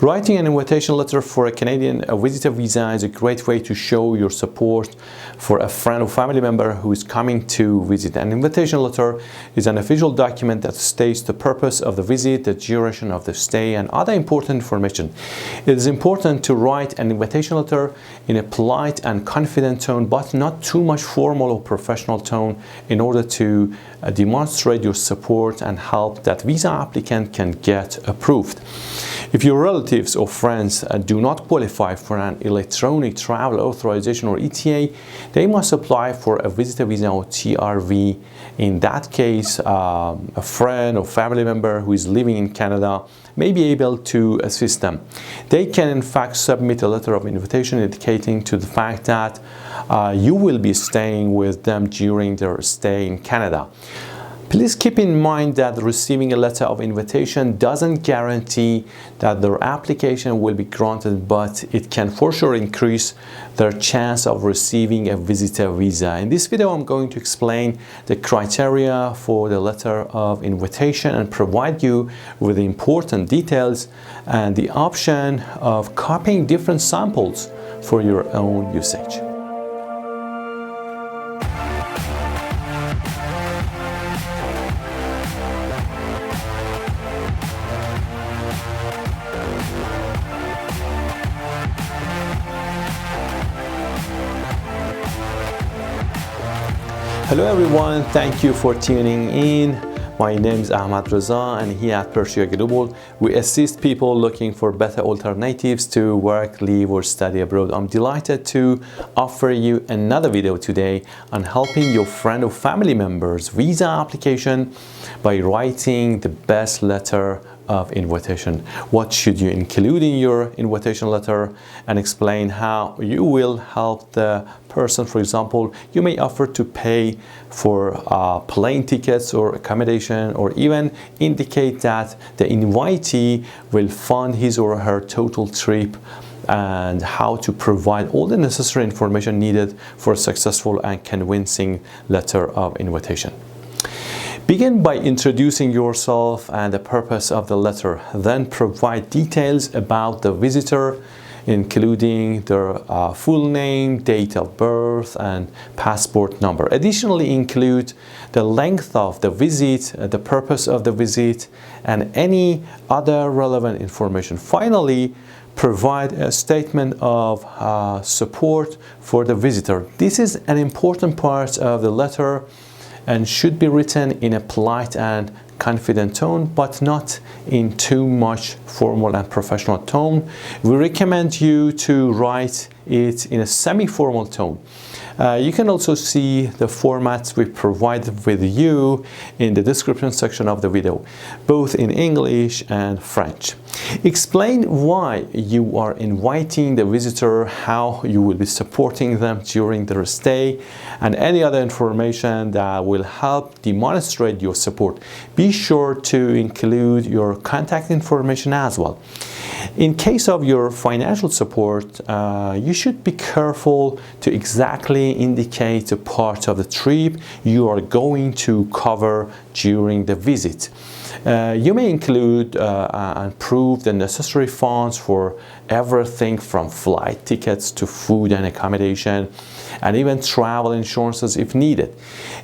Writing an invitation letter for a Canadian visitor visa is a great way to show your support for a friend or family member who is coming to visit. An invitation letter is an official document that states the purpose of the visit, the duration of the stay, and other important information. It is important to write an invitation letter in a polite and confident tone, but not too much formal or professional tone, in order to demonstrate your support and help that visa applicant can get approved. If your relatives or friends do not qualify for an electronic travel authorization or ETA, they must apply for a visitor visa or TRV. In that case, a friend or family member who is living in Canada may be able to assist them. They can in fact submit a letter of invitation indicating to the fact that you will be staying with them during their stay in Canada. Please keep in mind that receiving a letter of invitation doesn't guarantee that their application will be granted, but it can for sure increase their chance of receiving a visitor visa. In this video, I'm going to explain the criteria for the letter of invitation and provide you with the important details and the option of copying different samples for your own usage. Hello everyone, thank you for tuning in. My name is Ahmad Reza, and here at Persia Global, we assist people looking for better alternatives to work, live, or study abroad. I'm delighted to offer you another video today on helping your friend or family members visa application by writing the best letter of invitation. What should you include in your invitation letter, and explain how you will help the person. For example, you may offer to pay for plane tickets or accommodation, or even indicate that the invitee will fund his or her total trip, and how to provide all the necessary information needed for a successful and convincing letter of invitation. Begin by introducing yourself and the purpose of the letter. Then provide details about the visitor, including their full name, date of birth, and passport number. Additionally, include the length of the visit, the purpose of the visit, and any other relevant information. Finally, provide a statement of support for the visitor. This is an important part of the letter and should be written in a polite and confident tone, but not in too much formal and professional tone. We recommend you to write it in a semi-formal tone. You can also see the formats we provided with you in the description section of the video, both in English and French. Explain why you are inviting the visitor, how you will be supporting them during their stay, and any other information that will help demonstrate your support. Be sure to include your contact information as well. In case of your financial support, you should be careful to exactly indicate the part of the trip you are going to cover during the visit. You may include and prove the necessary funds for everything from flight tickets to food and accommodation, and even travel insurances if needed,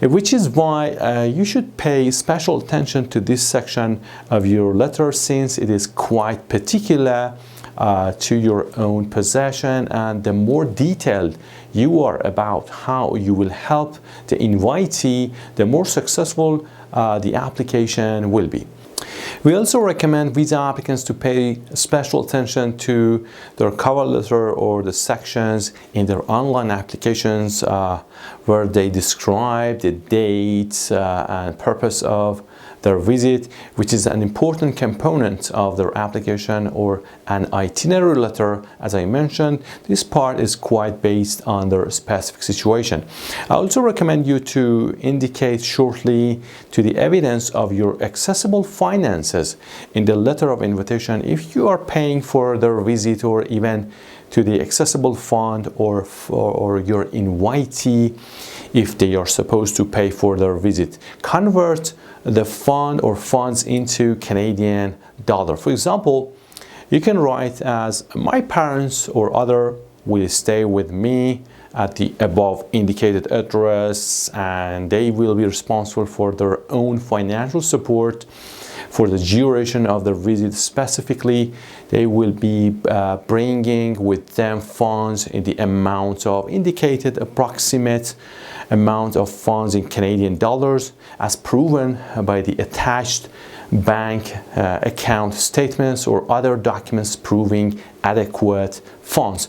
which is why you should pay special attention to this section of your letter, since it is quite particular to your own possession, and the more detailed you are about how you will help the invitee, the more successful the application will be. We also recommend visa applicants to pay special attention to their cover letter or the sections in their online applications where they describe the dates and purpose of their visit, which is an important component of their application, or an itinerary letter. As I mentioned, this part is quite based on their specific situation. I also recommend you to indicate shortly to the evidence of your accessible finances in the letter of invitation if you are paying for their visit, or even to the accessible fund or your invitee if they are supposed to pay for their visit. Convert the fund or funds into Canadian dollar. For example, You can write as my parents or other will stay with me at the above indicated address, and they will be responsible for their own financial support for the duration of their visit. Specifically, they will be bringing with them funds in the amount of indicated approximate amount of funds in Canadian dollars as proven by the attached bank account statements or other documents proving adequate funds.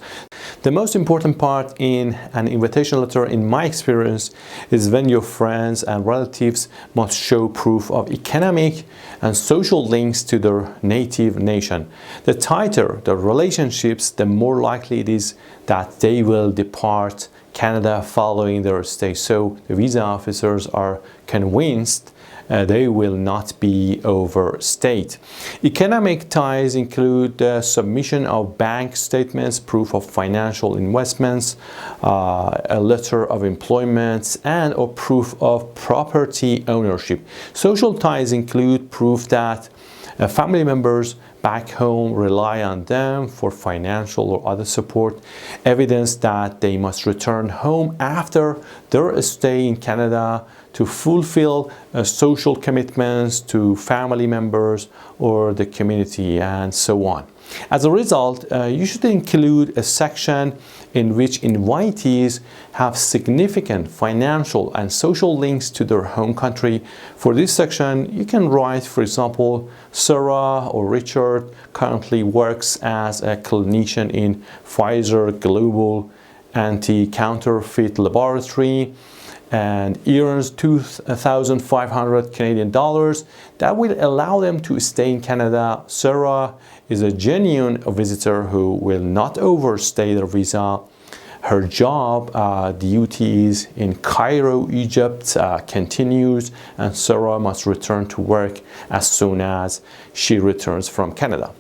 The most important part in an invitation letter, in my experience, is when your friends and relatives must show proof of economic and social links to their native nation. The tighter the relationships, the more likely it is that they will depart Canada following their stay. So the visa officers are convinced they will not be overstayed. Economic ties include the submission of bank statements, proof of financial investments, a letter of employment, and or proof of property ownership. Social ties include proof that family members back home rely on them for financial or other support, evidence that they must return home after their stay in Canada to fulfill social commitments to family members or the community, and so on. As a result, you should include a section in which invitees have significant financial and social links to their home country. For this section, you can write, for example, Sarah or Richard currently works as a clinician in Pfizer Global Anti-Counterfeit Laboratory and earns 2,500 Canadian dollars. That will allow them to stay in Canada. Sarah is a genuine visitor who will not overstay their visa. Her job duties in Cairo, Egypt continues, and Sarah must return to work as soon as she returns from Canada.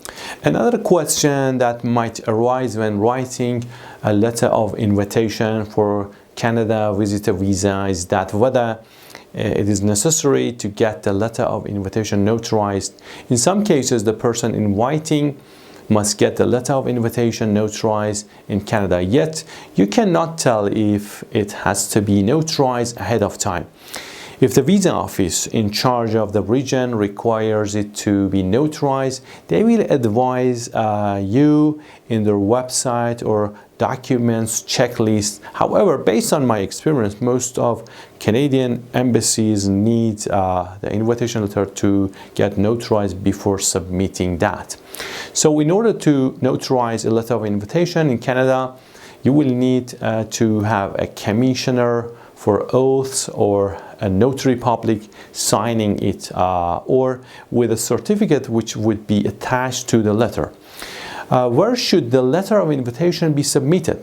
Another question that might arise when writing a letter of invitation for Canada visitor visa is that whether it is necessary to get the letter of invitation notarized. In some cases, the person inviting must get the letter of invitation notarized in Canada, yet you cannot tell if it has to be notarized ahead of time. If the visa office in charge of the region requires it to be notarized, they will advise you in their website or documents checklist. However, based on my experience, most of Canadian embassies need the invitation letter to get notarized before submitting that. So in order to notarize a letter of invitation in Canada, you will need to have a commissioner for oaths or a notary public signing it or with a certificate which would be attached to the letter. Where should the letter of invitation be submitted?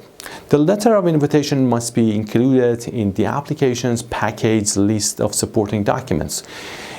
The letter of invitation must be included in the application's package list of supporting documents.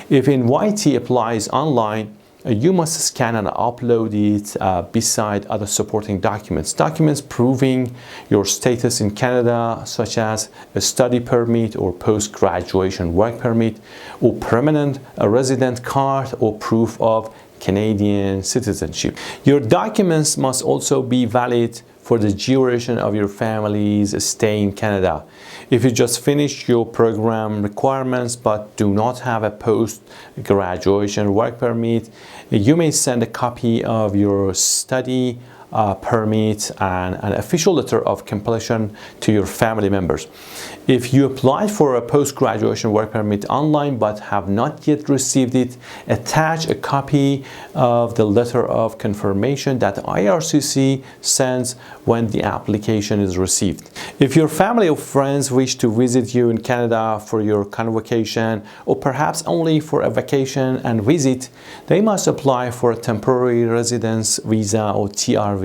If invitee applies online, you must scan and upload it beside other supporting documents. Documents proving your status in Canada, such as a study permit or post-graduation work permit, or permanent resident card or proof of Canadian citizenship. Your documents must also be valid for the duration of your family's stay in Canada. If you just finished your program requirements but do not have a post-graduation work permit, you may send a copy of your study permit and an official letter of completion to your family members. If you applied for a post-graduation work permit online but have not yet received it, attach a copy of the letter of confirmation that IRCC sends when the application is received. If your family or friends wish to visit you in Canada for your convocation or perhaps only for a vacation and visit, they must apply for a temporary residence visa or TRV.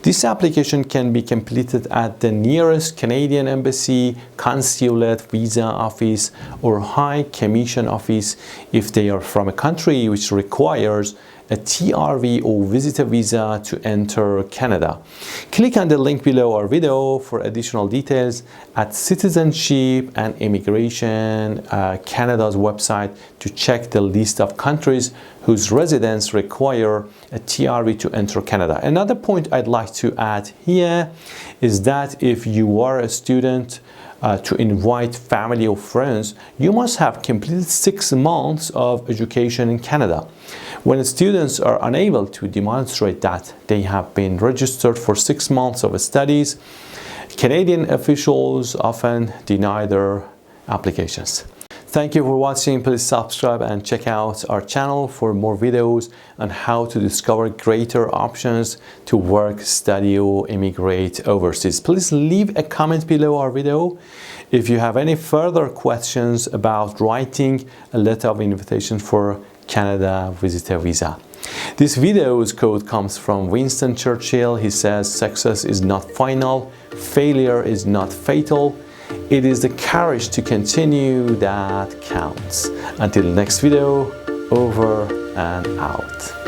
This application can be completed at the nearest Canadian Embassy, Consulate, Visa Office, or High Commission Office if they are from a country which requires a TRV or visitor visa to enter Canada. Click on the link below our video for additional details at Citizenship and Immigration Canada's website to check the list of countries whose residents require a TRV to enter Canada. Another point I'd like to add here is that if you are a student to invite family or friends, you must have completed 6 months of education in Canada. When students are unable to demonstrate that they have been registered for 6 months of studies, Canadian officials often deny their applications. Thank you for watching. Please subscribe and check out our channel for more videos on how to discover greater options to work, study, or immigrate overseas. Please leave a comment below our video if you have any further questions about writing a letter of invitation for Canada visitor visa. This video's quote comes from Winston Churchill. He says, "Success is not final, failure is not fatal. It is the courage to continue that counts." Until next video, over and out.